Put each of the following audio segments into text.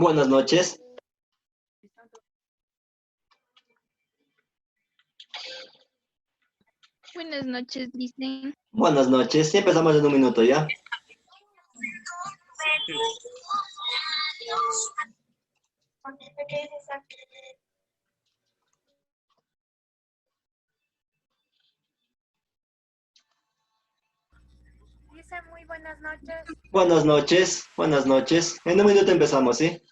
Buenas noches. Buenas noches, dicen. Buenas noches. Sí, empezamos en un minuto ya. Dice muy buenas noches. Buenas noches. Buenas noches. En un minuto empezamos, ¿sí?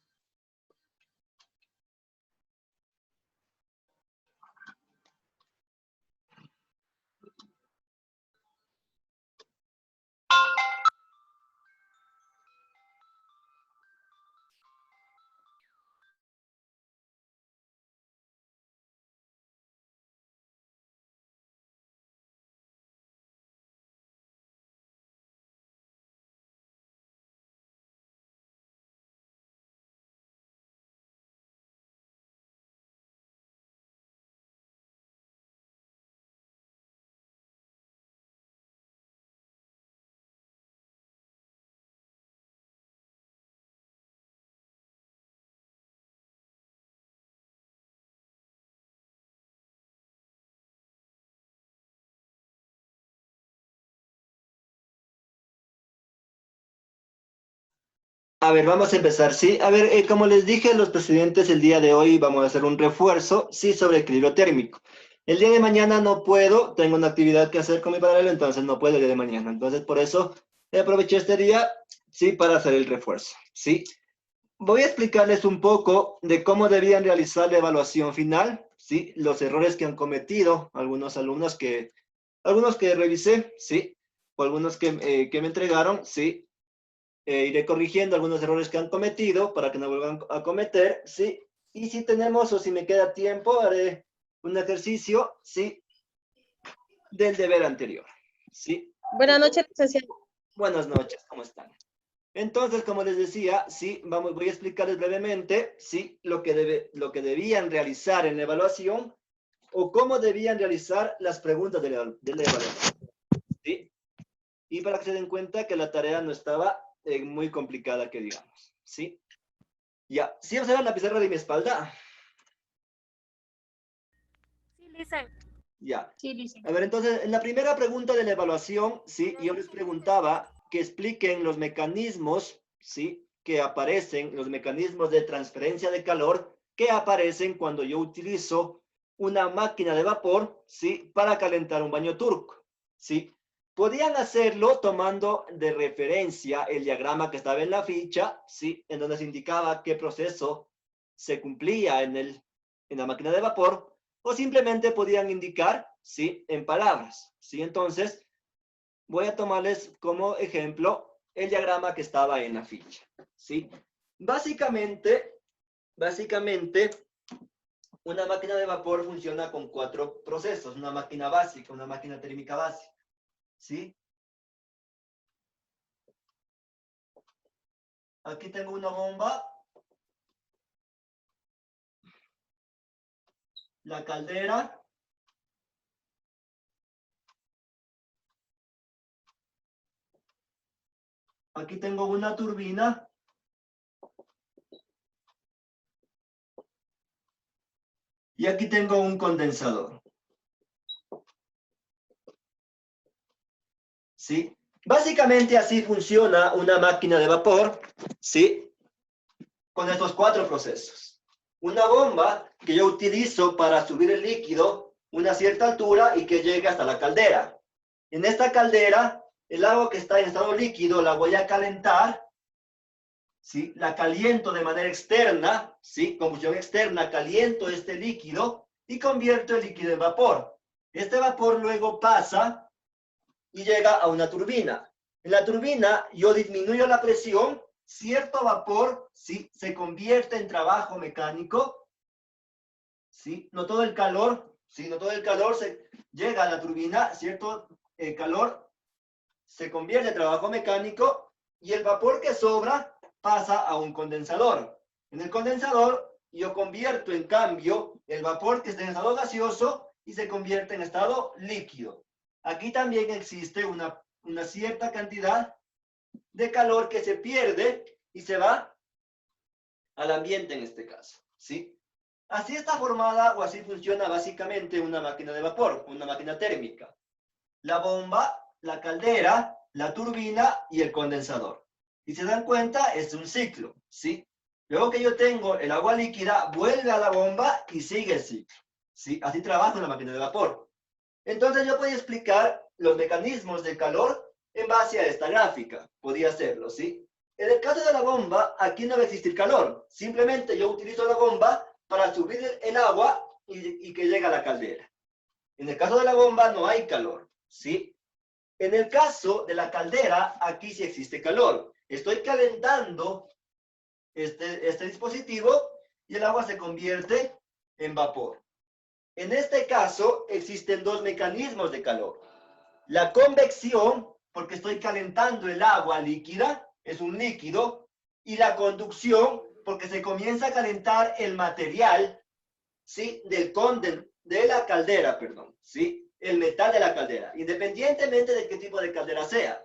A ver, vamos a empezar, ¿sí? A ver, como les dije a los presidentes el día de hoy, vamos a hacer un refuerzo, sí, sobre equilibrio térmico. El día de mañana no puedo, tengo una actividad que hacer con mi paralelo, entonces no puedo el día de mañana. Entonces, por eso aproveché este día, sí, para hacer el refuerzo, ¿sí? Voy a explicarles un poco de cómo debían realizar la evaluación final, ¿sí? Los errores que han cometido algunos que revisé, ¿sí? O algunos que me entregaron, ¿sí? Iré corrigiendo algunos errores que han cometido para que no vuelvan a cometer, ¿sí? Y si tenemos o si me queda tiempo, haré un ejercicio, ¿sí? Del deber anterior, ¿sí? Buenas noches, licenciado. Buenas noches, ¿cómo están? Entonces, como les decía, sí, voy a explicarles brevemente, sí, lo que debían realizar en la evaluación o cómo debían realizar las preguntas de la evaluación, ¿sí? Y para que se den cuenta que la tarea no estaba muy complicada, que digamos, ¿sí? Ya, ¿sí observan la pizarra de mi espalda? Sí, Lisa. Ya. Sí, dicen. A ver, entonces, en la primera pregunta de la evaluación, sí, yo les preguntaba que expliquen los mecanismos, sí, que aparecen, los mecanismos de transferencia de calor que aparecen cuando yo utilizo una máquina de vapor, sí, para calentar un baño turco, sí. Podían hacerlo tomando de referencia el diagrama que estaba en la ficha, sí, en donde se indicaba qué proceso se cumplía en la máquina de vapor, o simplemente podían indicar, ¿sí? En palabras, ¿sí? Entonces, voy a tomarles como ejemplo el diagrama que estaba en la ficha, ¿sí? Básicamente, una máquina de vapor funciona con 4 procesos, una máquina básica, una máquina térmica básica, ¿sí? Aquí tengo una bomba, la caldera, aquí tengo una turbina, y aquí tengo un condensador, ¿sí? Básicamente así funciona una máquina de vapor, ¿sí? Con estos 4 procesos. Una bomba que yo utilizo para subir el líquido a una cierta altura y que llegue hasta la caldera. En esta caldera, el agua que está en estado líquido la voy a calentar, ¿sí? La caliento de manera externa, ¿sí? Combustión externa, caliento este líquido y convierto el líquido en vapor. Este vapor luego pasa y llega a una turbina. En la turbina yo disminuyo la presión, cierto vapor, ¿sí? Se convierte en trabajo mecánico, ¿sí? No todo el calor, ¿sí? No todo el calor se llega a la turbina, cierto calor se convierte en trabajo mecánico y el vapor que sobra pasa a un condensador. En el condensador yo convierto en cambio el vapor que está en estado gaseoso y se convierte en estado líquido. Aquí también existe una cierta cantidad de calor que se pierde y se va al ambiente en este caso, ¿sí? Así está formada o así funciona básicamente una máquina de vapor, una máquina térmica. La bomba, la caldera, la turbina y el condensador. Y se dan cuenta, es un ciclo, ¿sí? Luego que yo tengo el agua líquida, vuelve a la bomba y sigue el ciclo, ¿sí? Así trabaja una máquina de vapor. Entonces yo podía explicar los mecanismos del calor en base a esta gráfica. Podía hacerlo, ¿sí? En el caso de la bomba, aquí no va a existir calor. Simplemente yo utilizo la bomba para subir el agua y que llegue a la caldera. En el caso de la bomba no hay calor, ¿sí? En el caso de la caldera, aquí sí existe calor. Estoy calentando este dispositivo y el agua se convierte en vapor. En este caso, existen dos mecanismos de calor. La convección, porque estoy calentando el agua líquida, es un líquido, y la conducción, porque se comienza a calentar el material, ¿sí? De la caldera, perdón, ¿sí? El metal de la caldera, independientemente de qué tipo de caldera sea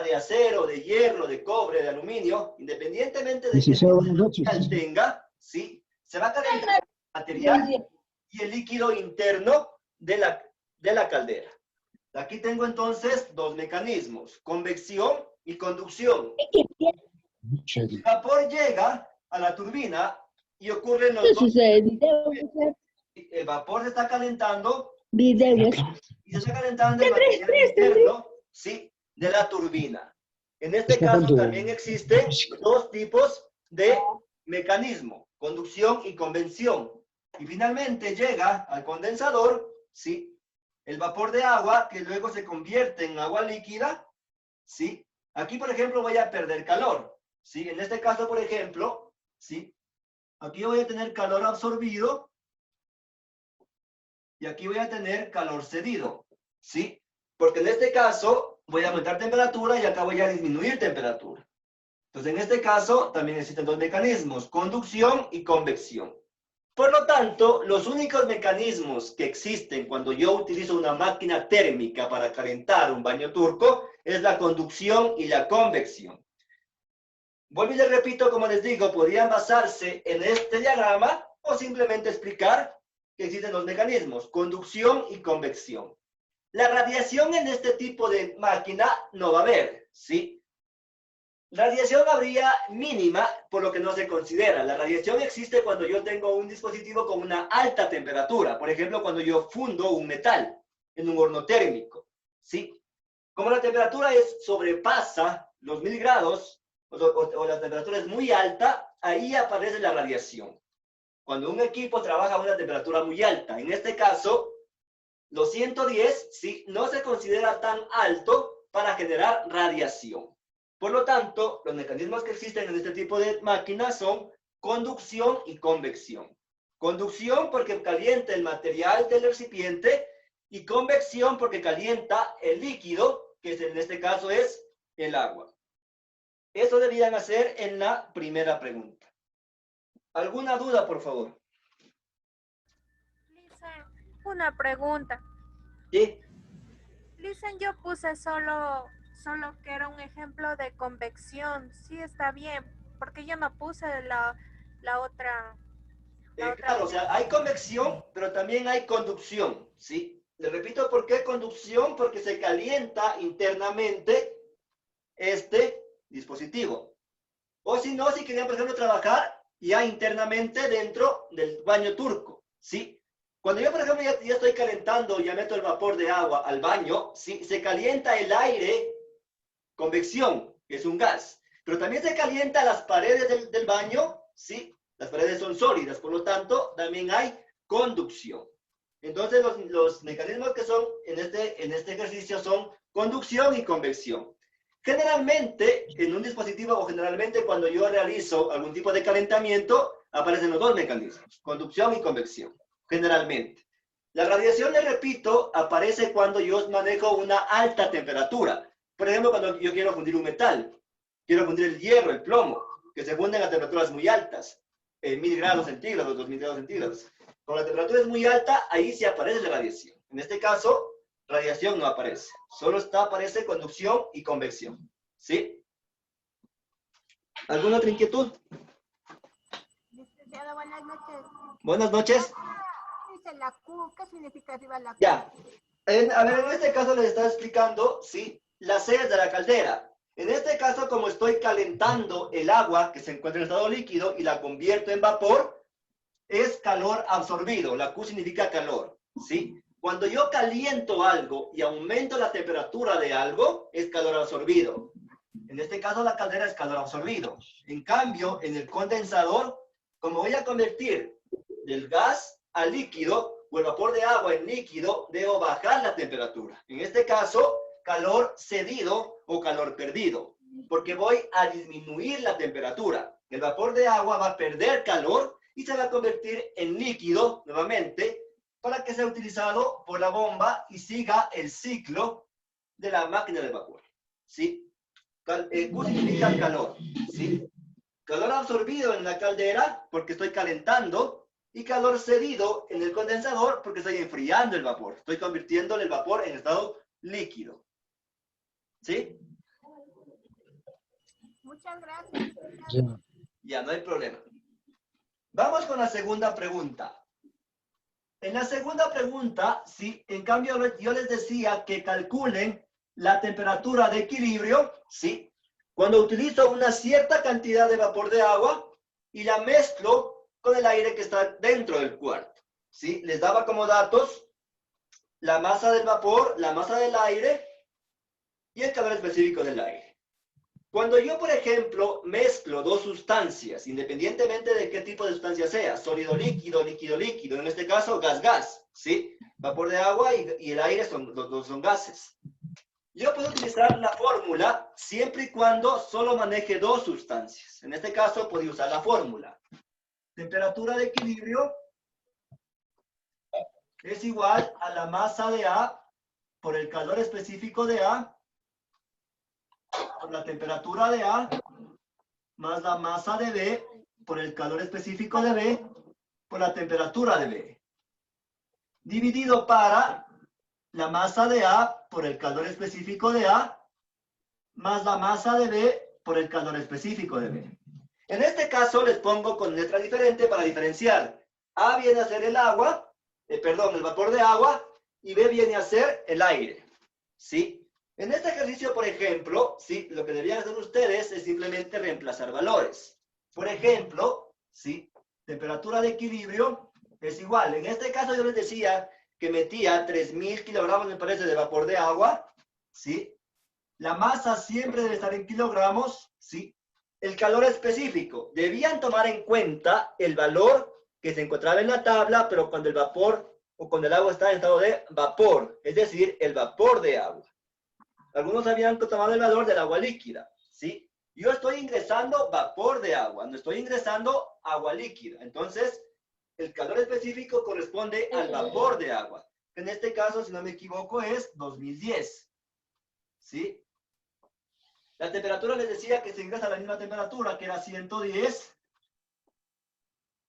de acero, de hierro, de cobre, de aluminio, independientemente de qué tipo de material tenga, ¿sí? Se va a calentar el material y el líquido interno de la caldera. Aquí tengo entonces dos mecanismos, convección y conducción. El vapor llega a la turbina y ocurren los dos. El vapor se está calentando y se está calentando el material interno, ¿sí? De la turbina. En este caso también existen dos tipos de mecanismo, conducción y convección. Y finalmente llega al condensador, ¿sí? El vapor de agua que luego se convierte en agua líquida, ¿sí? Aquí, por ejemplo, voy a perder calor, ¿sí? En este caso, por ejemplo, ¿sí? Aquí voy a tener calor absorbido y aquí voy a tener calor cedido, ¿sí? Porque en este caso voy a aumentar temperatura y acá voy a disminuir temperatura. Entonces, en este caso también existen dos mecanismos, conducción y convección. Por lo tanto, los únicos mecanismos que existen cuando yo utilizo una máquina térmica para calentar un baño turco es la conducción y la convección. Vuelvo y les repito, como les digo, podrían basarse en este diagrama o simplemente explicar que existen dos mecanismos, conducción y convección. La radiación en este tipo de máquina no va a haber, ¿sí? Radiación habría mínima, por lo que no se considera. La radiación existe cuando yo tengo un dispositivo con una alta temperatura. Por ejemplo, cuando yo fundo un metal en un horno térmico, ¿sí? Como la temperatura sobrepasa los 1000 grados, o la temperatura es muy alta, ahí aparece la radiación. Cuando un equipo trabaja a una temperatura muy alta, en este caso, los 110, ¿sí? No se considera tan alto para generar radiación. Por lo tanto, los mecanismos que existen en este tipo de máquinas son conducción y convección. Conducción porque calienta el material del recipiente y convección porque calienta el líquido, que en este caso es el agua. Eso debían hacer en la primera pregunta. ¿Alguna duda, por favor? Listen, una pregunta. Sí. Listen, yo puse solo que era un ejemplo de convección. Sí, está bien, porque yo no puse la otra. Claro, o sea, hay convección, pero también hay conducción, ¿sí? Le repito, ¿por qué conducción? Porque se calienta internamente este dispositivo. O si no, si querían, por ejemplo, trabajar ya internamente dentro del baño turco, ¿sí? Cuando yo, por ejemplo, ya estoy calentando, ya meto el vapor de agua al baño, ¿sí? Se calienta el aire, convección, que es un gas. Pero también se calienta las paredes del baño, ¿sí? Las paredes son sólidas, por lo tanto, también hay conducción. Entonces, los mecanismos que son en este ejercicio son conducción y convección. Generalmente, en un dispositivo o generalmente cuando yo realizo algún tipo de calentamiento, aparecen los dos mecanismos, conducción y convección, generalmente. La radiación, le repito, aparece cuando yo manejo una alta temperatura. Por ejemplo, cuando yo quiero fundir un metal, quiero fundir el hierro, el plomo, que se funden a temperaturas muy altas, en 1000 grados centígrados, 2000 grados centígrados. Cuando la temperatura es muy alta, ahí sí aparece la radiación. En este caso, radiación no aparece. Solo aparece conducción y convección. ¿Sí? ¿Alguna otra inquietud? licenciado, buenas noches. Buenas noches. Dice la Q, ¿qué significa arriba la Q? Ya. A ver, en este caso les estaba explicando, ¿sí? La C es de la caldera. En este caso, como estoy calentando el agua que se encuentra en estado líquido y la convierto en vapor, es calor absorbido. La Q significa calor, ¿sí? Cuando yo caliento algo y aumento la temperatura de algo, es calor absorbido. En este caso, la caldera es calor absorbido. En cambio, en el condensador, como voy a convertir del gas a líquido o el vapor de agua en líquido, debo bajar la temperatura. En este caso, calor cedido o calor perdido, porque voy a disminuir la temperatura. El vapor de agua va a perder calor y se va a convertir en líquido nuevamente para que sea utilizado por la bomba y siga el ciclo de la máquina de vapor. ¿Sí? Q significa calor. ¿Sí? Calor absorbido en la caldera porque estoy calentando y calor cedido en el condensador porque estoy enfriando el vapor. Estoy convirtiendo el vapor en estado líquido. ¿Sí? Muchas gracias. Ya, no hay problema. Vamos con la segunda pregunta. En la segunda pregunta, sí, en cambio yo les decía que calculen la temperatura de equilibrio, ¿sí? Cuando utilizo una cierta cantidad de vapor de agua y la mezclo con el aire que está dentro del cuarto, ¿sí? Les daba como datos la masa del vapor, la masa del aire y el calor específico del aire. Cuando yo, por ejemplo, mezclo dos sustancias, independientemente de qué tipo de sustancia sea, sólido, líquido, líquido, líquido, en este caso gas, ¿sí? Vapor de agua y el aire son gases. Yo puedo utilizar la fórmula siempre y cuando solo maneje dos sustancias. En este caso, podría usar la fórmula. Temperatura de equilibrio es igual a la masa de A por el calor específico de A por la temperatura de A más la masa de B por el calor específico de B por la temperatura de B. Dividido para la masa de A por el calor específico de A más la masa de B por el calor específico de B. En este caso les pongo con letra diferente para diferenciar. A viene a ser el agua, el vapor de agua, y B viene a ser el aire. ¿Sí? En este ejercicio, por ejemplo, ¿sí? Lo que deberían hacer ustedes es simplemente reemplazar valores. Por ejemplo, ¿sí? Temperatura de equilibrio es igual. En este caso yo les decía que metía 3.000 kilogramos, me parece, de vapor de agua, ¿sí? La masa siempre debe estar en kilogramos, ¿sí? El calor específico. Debían tomar en cuenta el valor que se encontraba en la tabla, pero cuando el vapor o cuando el agua está en estado de vapor, es decir, el vapor de agua. Algunos habían tomado el valor del agua líquida, ¿sí? Yo estoy ingresando vapor de agua, no estoy ingresando agua líquida. Entonces, el calor específico corresponde al vapor de agua. En este caso, si no me equivoco, es 2010, ¿sí? La temperatura les decía que se ingresa a la misma temperatura, que era 110.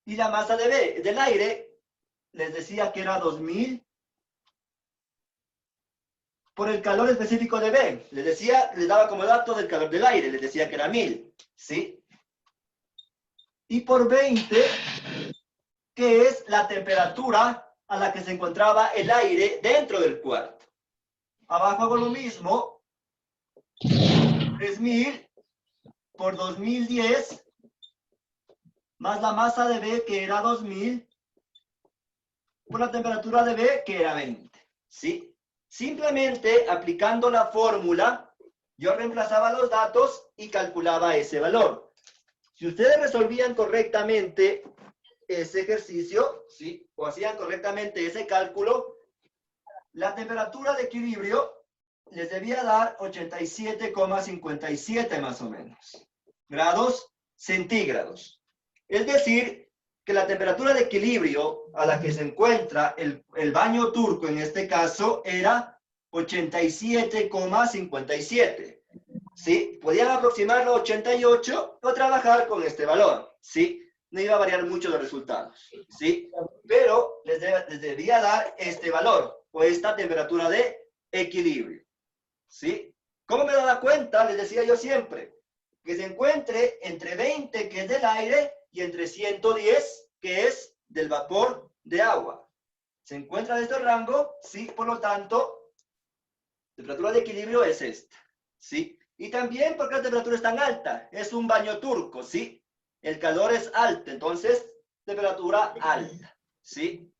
Y la masa del aire les decía que era 2000 por el calor específico de B. Les decía, les daba como dato del calor del aire, les decía que era 1000, ¿sí? Y por 20, que es la temperatura a la que se encontraba el aire dentro del cuarto. Abajo hago lo mismo. 3000 por 2010 más la masa de B, que era 2000, por la temperatura de B, que era 20, ¿sí? Simplemente aplicando la fórmula, yo reemplazaba los datos y calculaba ese valor. Si ustedes resolvían correctamente ese ejercicio, ¿sí? O hacían correctamente ese cálculo, la temperatura de equilibrio les debía dar 87,57 más o menos grados centígrados. Es decir, que la temperatura de equilibrio a la que se encuentra el baño turco en este caso era 87,57. ¿Sí? Podían aproximarlo a 88 o trabajar con este valor. ¿Sí? No iba a variar mucho los resultados. ¿Sí? Pero les debía dar este valor o esta temperatura de equilibrio. ¿Sí? ¿Cómo me daba cuenta? Les decía yo siempre que se encuentre entre 20, que es del aire, y entre 110, que es del vapor de agua. Se encuentra en este rango, ¿sí? Por lo tanto, temperatura de equilibrio es esta, ¿sí? Y también porque la temperatura es tan alta, es un baño turco, ¿sí? El calor es alto, entonces, temperatura alta, ¿sí?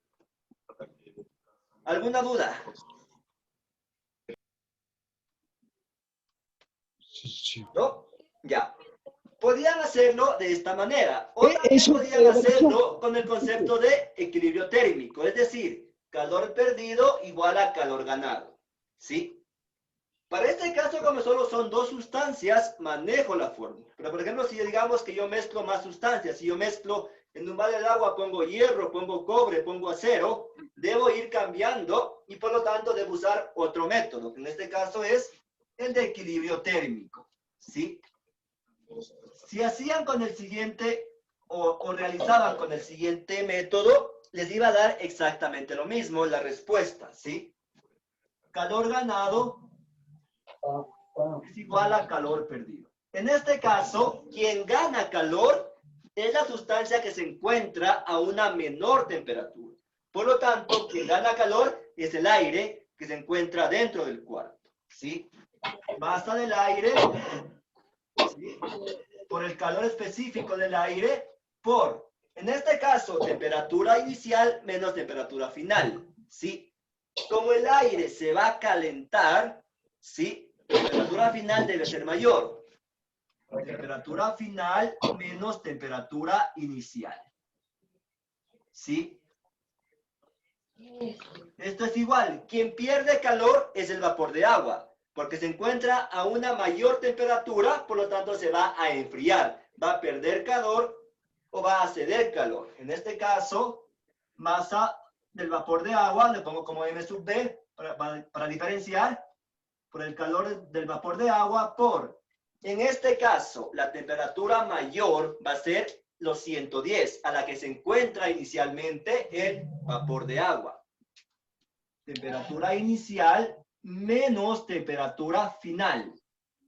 ¿Alguna duda? ¿No? Ya. Podían hacerlo de esta manera. O también podían hacerlo con el concepto de equilibrio térmico. Es decir, calor perdido igual a calor ganado. ¿Sí? Para este caso, como solo son dos sustancias, manejo la fórmula. Pero, por ejemplo, si digamos que yo mezclo más sustancias, si yo mezclo en un balde de agua, pongo hierro, pongo cobre, pongo acero, debo ir cambiando y por lo tanto debo usar otro método, que en este caso es el de equilibrio térmico. ¿Sí? Si hacían con el siguiente o realizaban con el siguiente método, les iba a dar exactamente lo mismo, la respuesta, ¿sí? Calor ganado es igual a calor perdido. En este caso, quien gana calor es la sustancia que se encuentra a una menor temperatura. Por lo tanto, quien gana calor es el aire que se encuentra dentro del cuarto, ¿sí? Masa del aire, ¿sí? Por el calor específico del aire, por, en este caso, temperatura inicial menos temperatura final, ¿sí? Como el aire se va a calentar, ¿sí? La temperatura final debe ser mayor. Temperatura final menos temperatura inicial, ¿sí? Esto es igual. Quien pierde calor es el vapor de agua, porque se encuentra a una mayor temperatura, por lo tanto se va a enfriar. Va a perder calor o va a ceder calor. En este caso, masa del vapor de agua, le pongo como M sub B para diferenciar, por el calor del vapor de agua, por, en este caso, la temperatura mayor va a ser los 110, a la que se encuentra inicialmente el vapor de agua. Temperatura inicial menos temperatura final,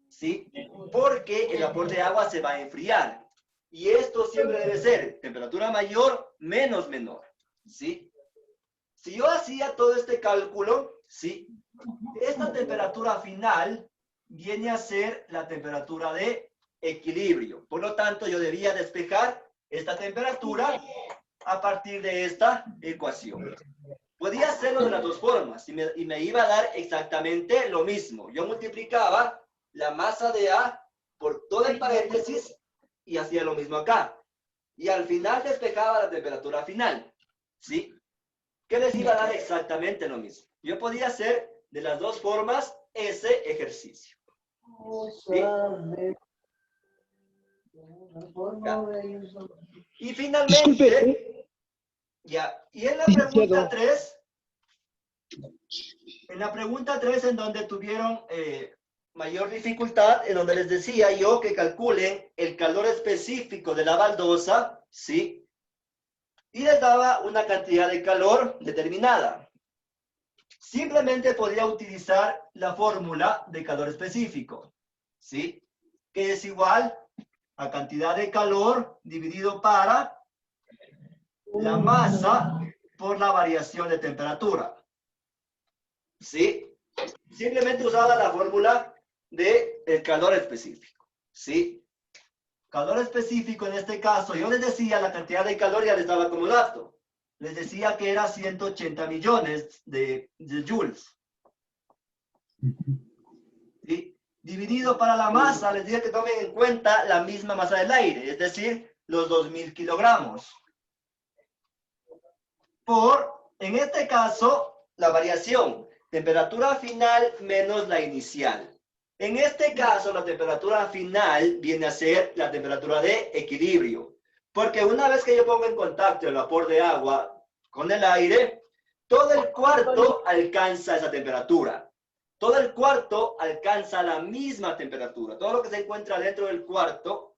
¿sí? Porque el vapor de agua se va a enfriar. Y esto siempre debe ser temperatura mayor menos menor, ¿sí? Si yo hacía todo este cálculo, ¿sí? Esta temperatura final viene a ser la temperatura de equilibrio. Por lo tanto, yo debía despejar esta temperatura a partir de esta ecuación. Podía hacerlo de las dos formas y me iba a dar exactamente lo mismo. Yo multiplicaba la masa de A por todo el paréntesis y hacía lo mismo acá. Y al final despejaba la temperatura final, ¿sí? Que les iba a dar exactamente lo mismo. Yo podía hacer de las dos formas ese ejercicio. ¿Sí? Ya. Y finalmente, ya, y en la pregunta 3, en donde tuvieron mayor dificultad, en donde les decía yo que calculen el calor específico de la baldosa, ¿sí? Y les daba una cantidad de calor determinada. Simplemente podía utilizar la fórmula de calor específico, ¿sí? Que es igual a cantidad de calor dividido para la masa por la variación de temperatura, ¿sí? Simplemente usaba la fórmula del calor específico, ¿sí? Calor específico en este caso, yo les decía la cantidad de calor, ya les daba como dato. Les decía que era 180 millones de joules. ¿Sí? Dividido para la masa, les dije que tomen en cuenta la misma masa del aire, es decir, los 2000 kilogramos. Por, en este caso, la variación, temperatura final menos la inicial. En este caso, la temperatura final viene a ser la temperatura de equilibrio. Porque una vez que yo pongo en contacto el vapor de agua con el aire, todo el cuarto alcanza esa temperatura. Todo el cuarto alcanza la misma temperatura. Todo lo que se encuentra dentro del cuarto,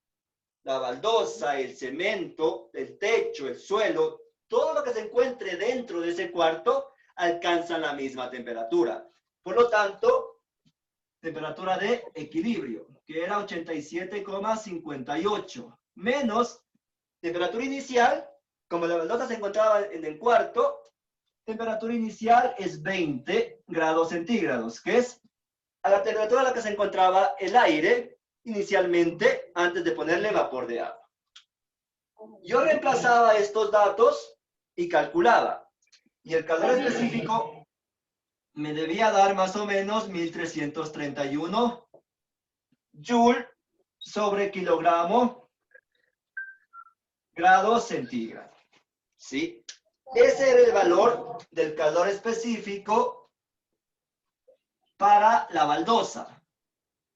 la baldosa, el cemento, el techo, el suelo, todo lo que se encuentre dentro de ese cuarto alcanza la misma temperatura. Por lo tanto, temperatura de equilibrio, que era 87,58, menos Temperatura inicial, como la baldosa se encontraba en el cuarto, temperatura inicial es 20 grados centígrados, que es a la temperatura a la que se encontraba el aire inicialmente antes de ponerle vapor de agua. Yo reemplazaba estos datos y calculaba. Y el calor específico me debía dar más o menos 1331 Joule sobre kilogramo grados centígrados. ¿Sí? Ese era el valor del calor específico para la baldosa.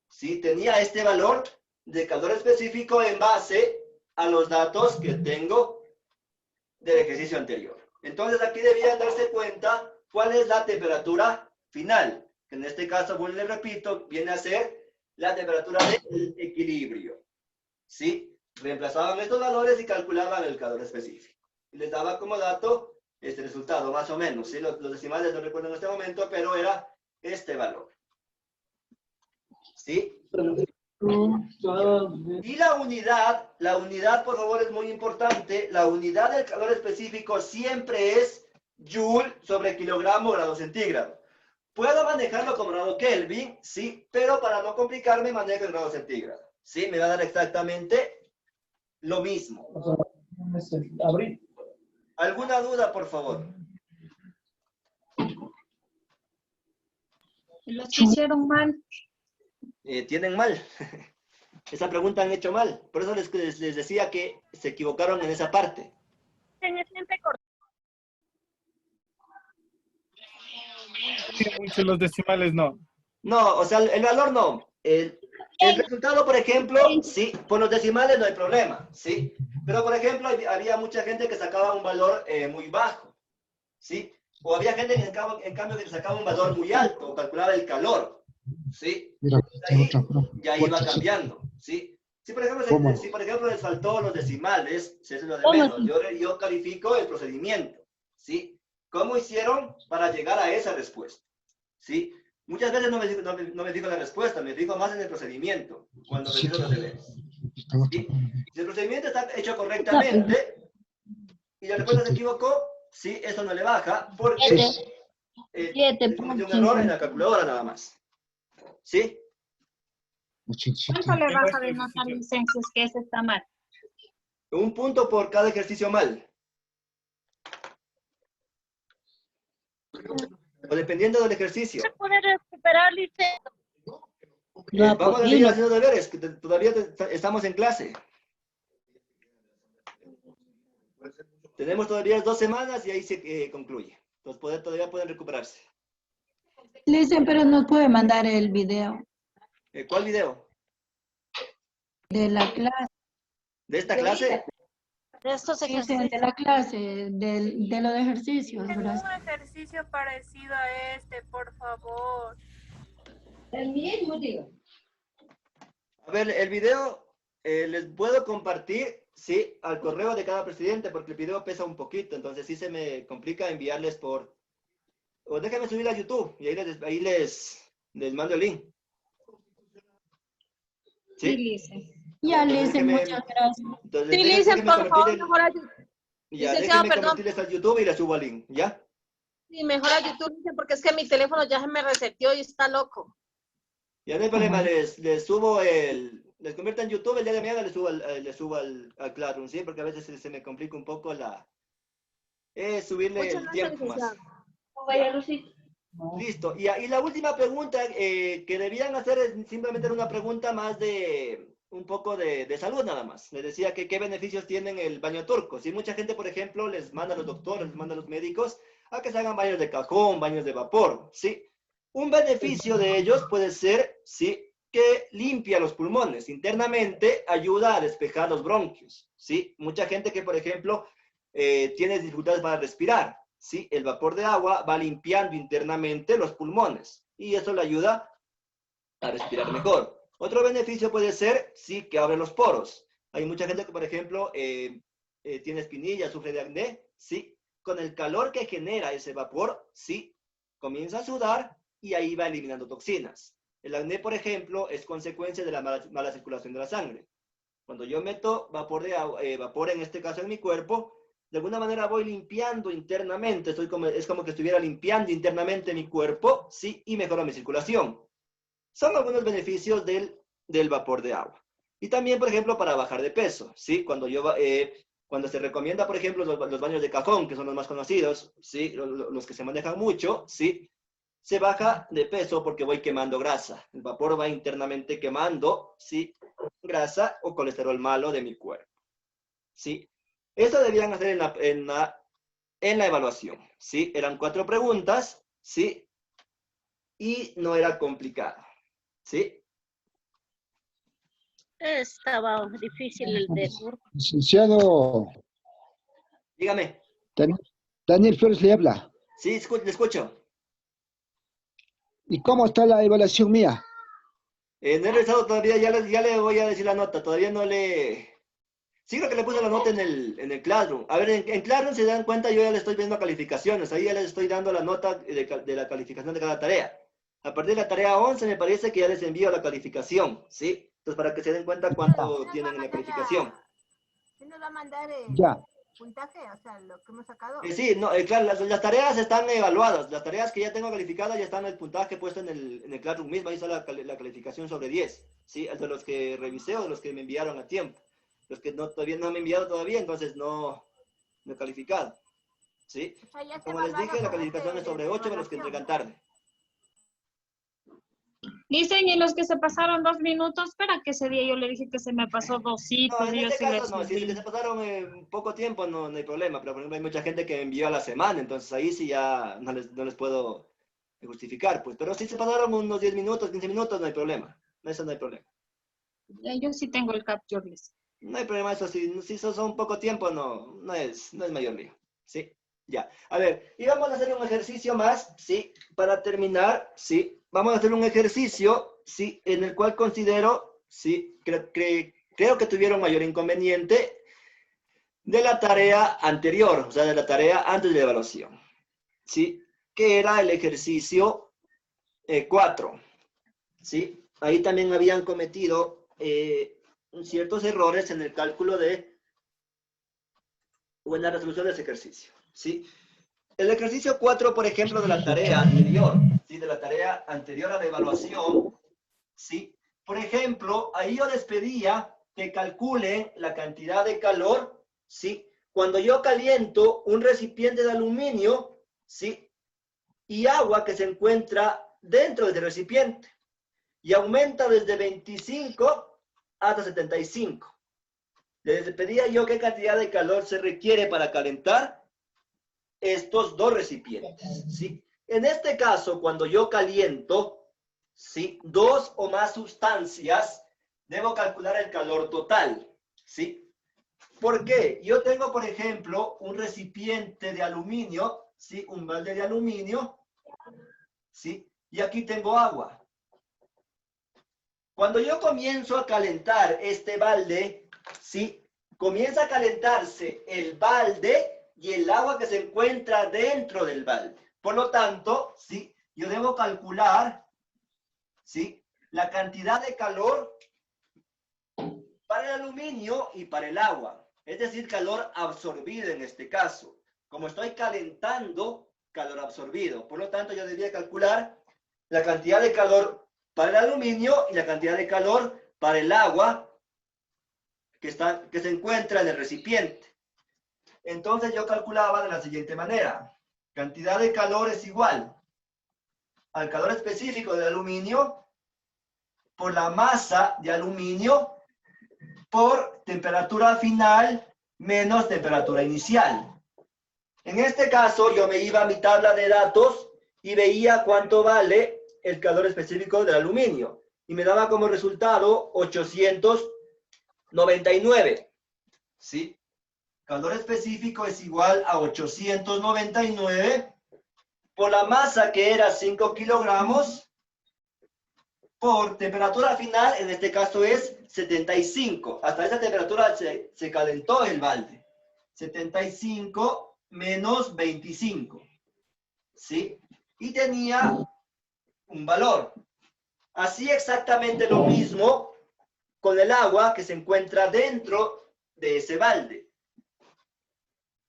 ¿Sí? Tenía este valor de calor específico en base a los datos que tengo del ejercicio anterior. Entonces aquí debían darse cuenta cuál es la temperatura final, que en este caso, bueno, les repito, viene a ser la temperatura de equilibrio. ¿Sí? Reemplazaban estos valores y calculaban el calor específico. Y les daba como dato este resultado, más o menos. ¿Sí? Los decimales no recuerdo en este momento, pero era este valor. ¿Sí? Y la unidad, por favor, es muy importante. La unidad del calor específico siempre es Joule sobre kilogramo grado centígrado. Puedo manejarlo como grado Kelvin, sí, pero para no complicarme manejo el grado centígrado. Sí, me va a dar exactamente lo mismo. ¿Alguna duda, por favor? Los que hicieron mal. Tienen mal. Esa pregunta han hecho mal. Por eso les decía que se equivocaron en esa parte. Sí, muchos los decimales no. No, o sea, el valor no. El resultado, por ejemplo, sí, por los decimales no hay problema, ¿sí? Pero, por ejemplo, había mucha gente que sacaba un valor muy bajo, ¿sí? O había gente en cambio que sacaba un valor muy alto, o calculaba el calor, ¿sí? Ahí ya iba cambiando, ¿sí? Si por ejemplo les faltó los decimales, eso es lo de menos. Yo califico el procedimiento, ¿sí? ¿Cómo hicieron para llegar a esa respuesta? ¿Sí? Muchas veces no me fijo en la respuesta, me fijo más en el procedimiento, cuando reviso los deberes. ¿Sí? Si el procedimiento está hecho correctamente y la respuesta se equivocó, sí, eso no le baja, porque se cometió un error en la calculadora nada más. ¿Sí? ¿Cuánto le vas a denotar licencias que ese está mal? Un punto por cada ejercicio mal. O dependiendo del ejercicio. ¿Se puede recuperar licencias? Vamos a seguir haciendo deberes, que todavía estamos en clase. Tenemos todavía 2 semanas y ahí se concluye. Entonces todavía pueden recuperarse. Listen, pero nos puede mandar el video ¿Cuál video? de la clase. ¿De esta clase? De estos Listen, ejercicios. de la clase, de los ejercicios. Tengo Gracias. un ejercicio parecido a este, por favor. El mismo, digo. A ver, el video les puedo compartir, sí, al correo de cada presidente, porque el video pesa un poquito, entonces sí se me complica enviarles por... O déjenme subir a YouTube y ahí les mando el link. Sí, ¿Sí? Listen. Ya, Entonces, Listen, déjeme- muchas gracias. Entonces, Sí, déjenme Listen, por favor, convertir mejor a Ya, Licenciado, déjenme perdón. convertirles al YouTube y les subo el link, ¿ya? Sí, mejor a YouTube, porque es que mi teléfono ya se me reseteó y está loco. Ya no hay problema, les subo les convierto en YouTube, el día de mañana les subo al Classroom, ¿sí? Porque a veces se me complica un poco subirle Muchas el gracias, tiempo más. licenciado. Vaya, Lucita. Listo. Y la última pregunta que debían hacer es simplemente una pregunta más de un poco de salud nada más. Les decía que qué beneficios tienen el baño turco. Si mucha gente, por ejemplo, les manda a los doctores, les manda a los médicos a que se hagan baños de cajón, baños de vapor, ¿sí? Un beneficio de ellos puede ser, ¿sí?, que limpia los pulmones. Internamente ayuda a despejar los bronquios, ¿sí? Mucha gente que, por ejemplo, tiene dificultades para respirar, ¿sí? El vapor de agua va limpiando internamente los pulmones y eso le ayuda a respirar mejor. Otro beneficio puede ser, sí, que abre los poros. Hay mucha gente que, por ejemplo, tiene espinillas, sufre de acné, ¿sí? Con el calor que genera ese vapor, ¿sí?, comienza a sudar y ahí va eliminando toxinas. El acné, por ejemplo, es consecuencia de la mala circulación de la sangre. Cuando yo meto vapor de agua, vapor en este caso en mi cuerpo, de alguna manera voy limpiando internamente, es como que estuviera limpiando internamente mi cuerpo, ¿sí? Y mejora mi circulación. Son algunos beneficios del vapor de agua. Y también, por ejemplo, para bajar de peso, ¿sí? Cuando se recomienda, por ejemplo, los baños de cajón, que son los más conocidos, ¿sí? Los que se manejan mucho, ¿sí? Se baja de peso porque voy quemando grasa. El vapor va internamente quemando, ¿sí? Grasa o colesterol malo de mi cuerpo, ¿sí? Eso debían hacer en la evaluación, ¿sí? Eran 4 preguntas, ¿sí? Y no era complicado, ¿sí? Estaba difícil el de Licenciado Dígame. Daniel Flores le habla. Sí, le escucho. ¿Y cómo está la evaluación mía? No he revisado todavía, ya le voy a decir la nota, todavía no le... Sí, creo que le puse la nota en el Classroom. A ver, en Classroom, si se dan cuenta, yo ya le estoy viendo calificaciones, ahí ya les estoy dando la nota de la calificación de cada tarea. A partir de la tarea 11 me parece que ya les envío la calificación, ¿sí? Entonces, para que se den cuenta cuánto tienen en la calificación. ¿Quién nos va a mandar el Ya. puntaje? O sea, lo que hemos sacado. Sí, no, claro, las tareas están evaluadas. Las tareas que ya tengo calificadas ya están el puntaje puesto en el Classroom mismo. Ahí está la calificación sobre 10. ¿Sí? Es de los que revisé o de los que me enviaron a tiempo. Los que todavía no me han enviado todavía, entonces no he calificado. ¿Sí? O sea, ya está Como les dije, la evaluado con calificación es sobre 8 de los que evaluación. entregan tarde. Dicen, y los que se pasaron 2 minutos, para que ese día yo le dije que se me pasó 2 No, citos, en y yo este sí le caso no. Si se pasaron poco tiempo, no hay problema. Pero, por ejemplo, hay mucha gente que me envió a la semana, entonces ahí sí ya no les puedo justificar. Pues. Pero si se pasaron unos 10 minutos, 15 minutos, no hay problema. Eso no hay problema. yo sí tengo el capture list. No hay problema, eso si son poco tiempo, no es mayor lío, ¿sí? Ya, a ver, y vamos a hacer un ejercicio más, ¿sí? Para terminar, ¿sí? Vamos a hacer un ejercicio, ¿sí? En el cual considero, ¿sí? Creo que tuvieron mayor inconveniente de la tarea anterior, o sea, de la tarea antes de la evaluación, ¿sí? Que era el ejercicio 4, ¿sí? Ahí también habían cometido... ciertos errores en el cálculo o en la resolución de ese ejercicio, ¿sí? El ejercicio 4, por ejemplo, de la tarea anterior, ¿sí? De la tarea anterior a la evaluación, ¿sí? Por ejemplo, ahí yo les pedía que calculen la cantidad de calor, ¿sí? Cuando yo caliento un recipiente de aluminio, ¿sí? Y agua que se encuentra dentro del recipiente y aumenta desde 25 hasta 75. Les pedía yo qué cantidad de calor se requiere para calentar estos dos recipientes, ¿sí? En este caso, cuando yo caliento, ¿sí? 2 o más sustancias, debo calcular el calor total, ¿sí? ¿Por qué? Yo tengo, por ejemplo, un recipiente de aluminio, ¿sí? Un balde de aluminio, ¿sí? Y aquí tengo agua. Cuando yo comienzo a calentar este balde, ¿sí? Comienza a calentarse el balde y el agua que se encuentra dentro del balde. Por lo tanto, ¿sí? Yo debo calcular, ¿sí? La cantidad de calor para el aluminio y para el agua. Es decir, calor absorbido en este caso. Como estoy calentando, calor absorbido. Por lo tanto, yo debía calcular la cantidad de calor para el aluminio y la cantidad de calor para el agua que se encuentra en el recipiente. Entonces yo calculaba de la siguiente manera. Cantidad de calor es igual al calor específico del aluminio por la masa de aluminio por temperatura final menos temperatura inicial. En este caso yo me iba a mi tabla de datos y veía cuánto vale el calor específico del aluminio. Y me daba como resultado 899. ¿Sí? Calor específico es igual a 899 por la masa que era 5 kilogramos por temperatura final, en este caso es 75. Hasta esa temperatura se calentó el balde. 75 menos 25. ¿Sí? Y tenía un valor. Así exactamente lo mismo con el agua que se encuentra dentro de ese balde.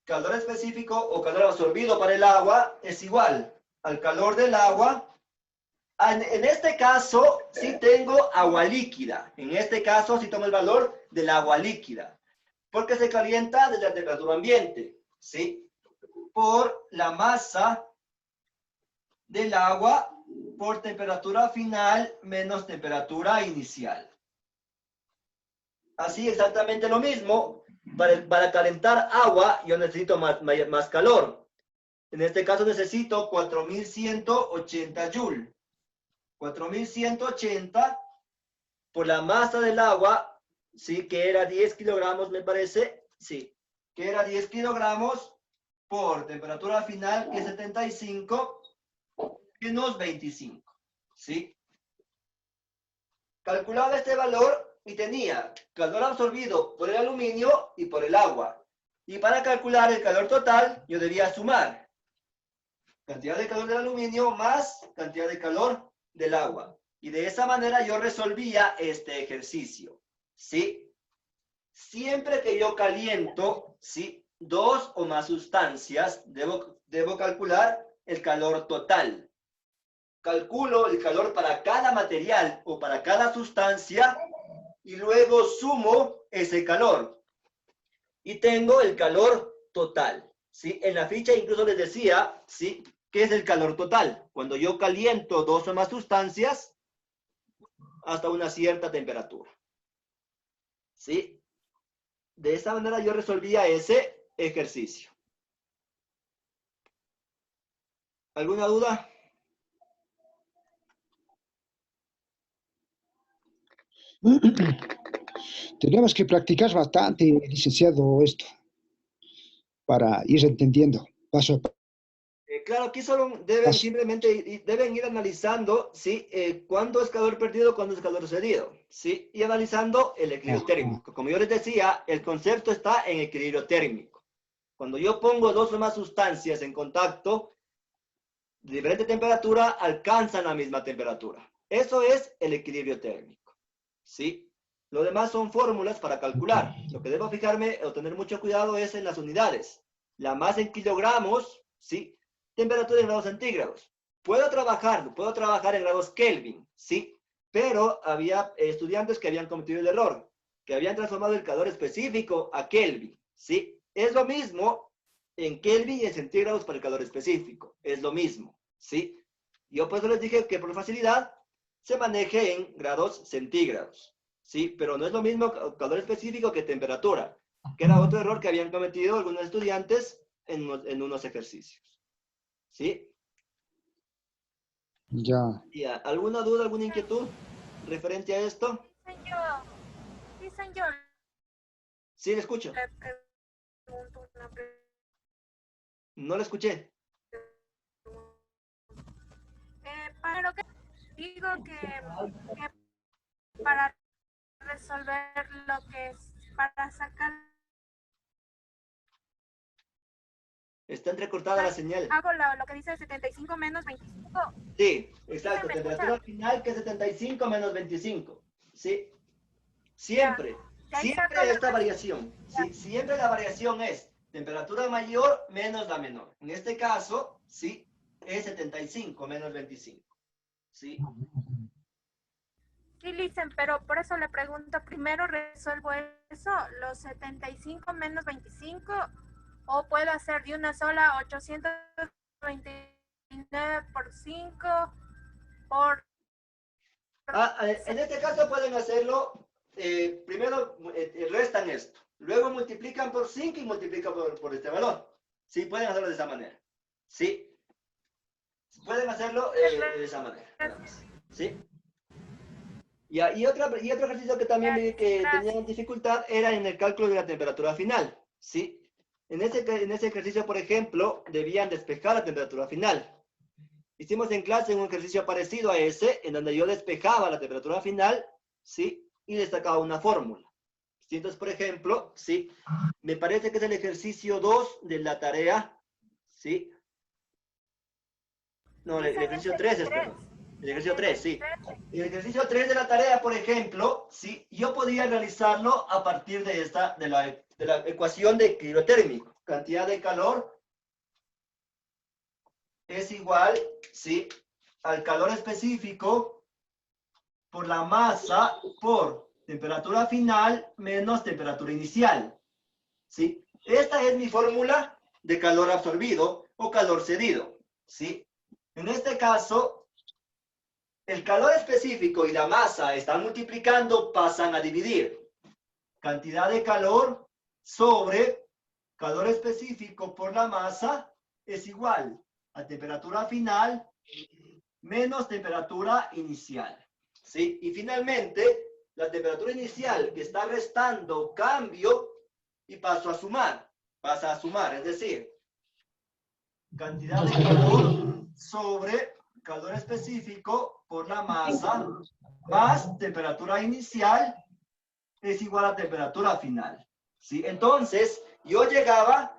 Calor específico o calor absorbido para el agua es igual al calor del agua. En este caso, sí tengo agua líquida. En este caso, sí tomo el valor del agua líquida. Porque se calienta desde la temperatura ambiente, ¿sí? Por la masa del agua por temperatura final menos temperatura inicial. Así exactamente lo mismo. Para calentar agua, yo necesito más calor. En este caso necesito 4180 Joule. 4180 por la masa del agua, sí, que era 10 kilogramos, me parece, sí, que era 10 kilogramos por temperatura final, que es 75 menos 25, ¿sí? Calculaba este valor y tenía calor absorbido por el aluminio y por el agua. Y para calcular el calor total, yo debía sumar cantidad de calor del aluminio más cantidad de calor del agua. Y de esa manera yo resolvía este ejercicio, ¿sí? Siempre que yo caliento, ¿sí?, dos o más sustancias, debo calcular el calor total. Calculo el calor para cada material o para cada sustancia y luego sumo ese calor. Y tengo el calor total, ¿sí? En la ficha incluso les decía, ¿sí?, ¿qué es el calor total? Cuando yo caliento dos o más sustancias hasta una cierta temperatura. ¿Sí? De esa manera yo resolvía ese ejercicio. ¿Alguna duda? Tenemos que practicar bastante, licenciado, esto, para ir entendiendo paso a paso. Claro, aquí solo deben simplemente deben ir analizando, ¿sí?, cuándo es calor perdido, cuándo es calor cedido, ¿sí? Y analizando el equilibrio térmico. Como yo les decía, el concepto está en equilibrio térmico. Cuando yo pongo dos o más sustancias en contacto, de diferente temperatura, alcanzan la misma temperatura. Eso es el equilibrio térmico, ¿sí? Lo demás son fórmulas para calcular. Lo que debo fijarme o tener mucho cuidado es en las unidades. La masa en kilogramos, ¿sí?, temperatura en grados centígrados. Puedo trabajar en grados Kelvin, ¿sí? Pero había estudiantes que habían cometido el error, que habían transformado el calor específico a Kelvin, ¿sí? Es lo mismo en Kelvin y en centígrados para el calor específico. Es lo mismo, ¿sí? Yo por eso les dije que por facilidad se maneje en grados centígrados, ¿sí? Pero no es lo mismo calor específico que temperatura, que era otro error que habían cometido algunos estudiantes en unos ejercicios. ¿Sí? Ya. ¿Alguna duda, alguna inquietud referente a esto? Dicen yo. Sí, le escucho. Le pregunto una pregunta. No le escuché. Para lo que digo que para resolver lo que es, para sacar... Está entrecortada la señal. Hago lo que dice 75 menos 25. Sí, exacto. ¿Me Temperatura escucha? final que es 75 menos 25. Sí. Siempre. Ya. Siempre esta variación. Sí, siempre la variación es temperatura mayor menos la menor. En este caso, sí, es 75 menos 25. Sí. Sí, dicen, pero por eso le pregunto, primero resuelvo eso, los 75 menos 25, o puedo hacer de una sola 829 por 5 por... En este caso pueden hacerlo, primero restan esto, luego multiplican por 5 y multiplican por este valor. Sí, pueden hacerlo de esa manera. Sí. Pueden hacerlo de esa manera. ¿Sí? Y otro ejercicio que también vi que tenían dificultad era en el cálculo de la temperatura final. ¿Sí? En ese ejercicio, por ejemplo, debían despejar la temperatura final. Hicimos en clase un ejercicio parecido a ese, en donde yo despejaba la temperatura final, ¿sí?, y le sacaba una fórmula. ¿Sí? Entonces, por ejemplo, ¿sí?, me parece que es el ejercicio 2 de la tarea, ¿sí? No, el ejercicio 3 es, perdón. El ejercicio 3, sí. El ejercicio 3 de la tarea, por ejemplo, sí, yo podía realizarlo a partir de la ecuación de equilibrio térmico. Cantidad de calor es igual, sí, al calor específico por la masa por temperatura final menos temperatura inicial. ¿Sí? Esta es mi fórmula de calor absorbido o calor cedido. ¿Sí? En este caso, el calor específico y la masa están multiplicando, pasan a dividir. Cantidad de calor sobre calor específico por la masa es igual a temperatura final menos temperatura inicial. ¿Sí? Y finalmente, la temperatura inicial que está restando cambio y paso a sumar. Pasa a sumar, es decir, cantidad de calor sobre calor específico por la masa más temperatura inicial es igual a temperatura final. ¿Sí? Entonces, yo llegaba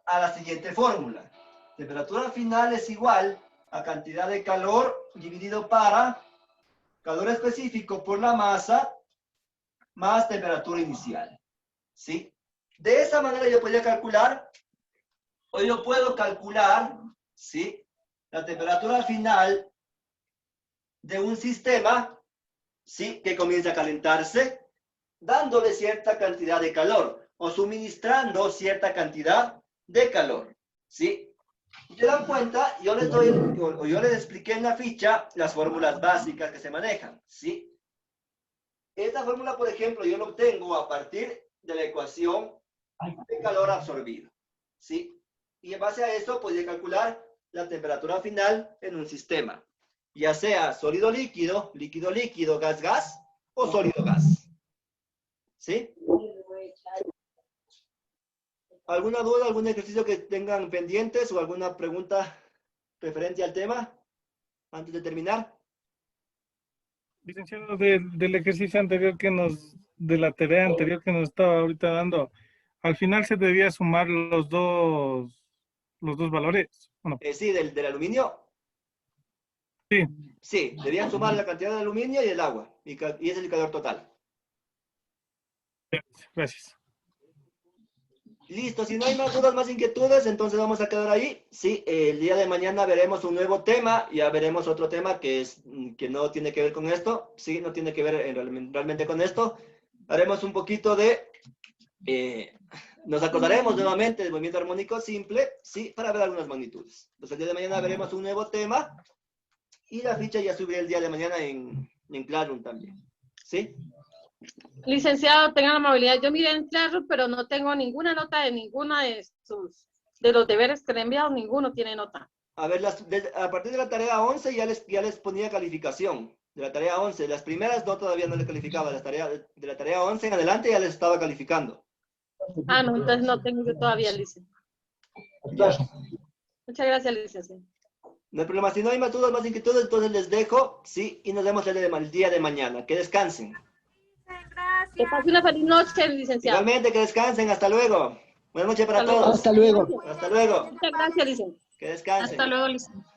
a la siguiente fórmula. Temperatura final es igual a cantidad de calor dividido para calor específico por la masa más temperatura inicial. ¿Sí? De esa manera yo podía calcular, o yo puedo calcular, ¿sí?, la temperatura final de un sistema, ¿sí?, que comienza a calentarse, dándole cierta cantidad de calor, o suministrando cierta cantidad de calor. ¿Sí? Si te dan cuenta, yo les expliqué en la ficha las fórmulas básicas que se manejan. ¿Sí? Esta fórmula, por ejemplo, yo la obtengo a partir de la ecuación de calor absorbido. ¿Sí? Y en base a eso podría calcular la temperatura final en un sistema, ya sea sólido-líquido, líquido-líquido, gas-gas o sólido-gas. ¿Sí? ¿Alguna duda, algún ejercicio que tengan pendientes o alguna pregunta referente al tema antes de terminar? Licenciado, del ejercicio anterior de la tarea anterior que nos estaba ahorita dando, al final se debía sumar los dos valores, ¿o no? Sí, del aluminio. Sí. Sí, debían sumar la cantidad de aluminio y el agua, y es el calor total. Gracias. Listo, si no hay más dudas, más inquietudes, entonces vamos a quedar ahí. Sí, el día de mañana veremos un nuevo tema, ya veremos otro tema que no tiene que ver con esto, sí, no tiene que ver realmente con esto. Haremos un poquito nos acordaremos nuevamente del movimiento armónico simple, sí, para ver algunas magnitudes. Entonces el día de mañana veremos un nuevo tema y la ficha ya subiré el día de mañana en Classroom también, ¿sí? Licenciado, tenga la amabilidad. Yo miré en Classroom, pero no tengo ninguna nota de ninguna de los deberes que le he enviado, ninguno tiene nota. A ver, a partir de la tarea 11 ya les ponía calificación. De la tarea 11, las primeras no, todavía no les calificaba. De la tarea 11 en adelante ya les estaba calificando. Ah, no, entonces no tengo yo todavía, licenciado. Ya. Muchas gracias, licenciado. No hay problema. Si no hay más dudas, más inquietudes, entonces les dejo, sí, y nos vemos el día de mañana. Que descansen. Gracias. Que pase una feliz noche, licenciado. Igualmente, que descansen. Hasta luego. Buenas noches para todos. Hasta luego. Hasta luego. Muchas gracias, licenciado. Que descansen. Hasta luego, licenciado.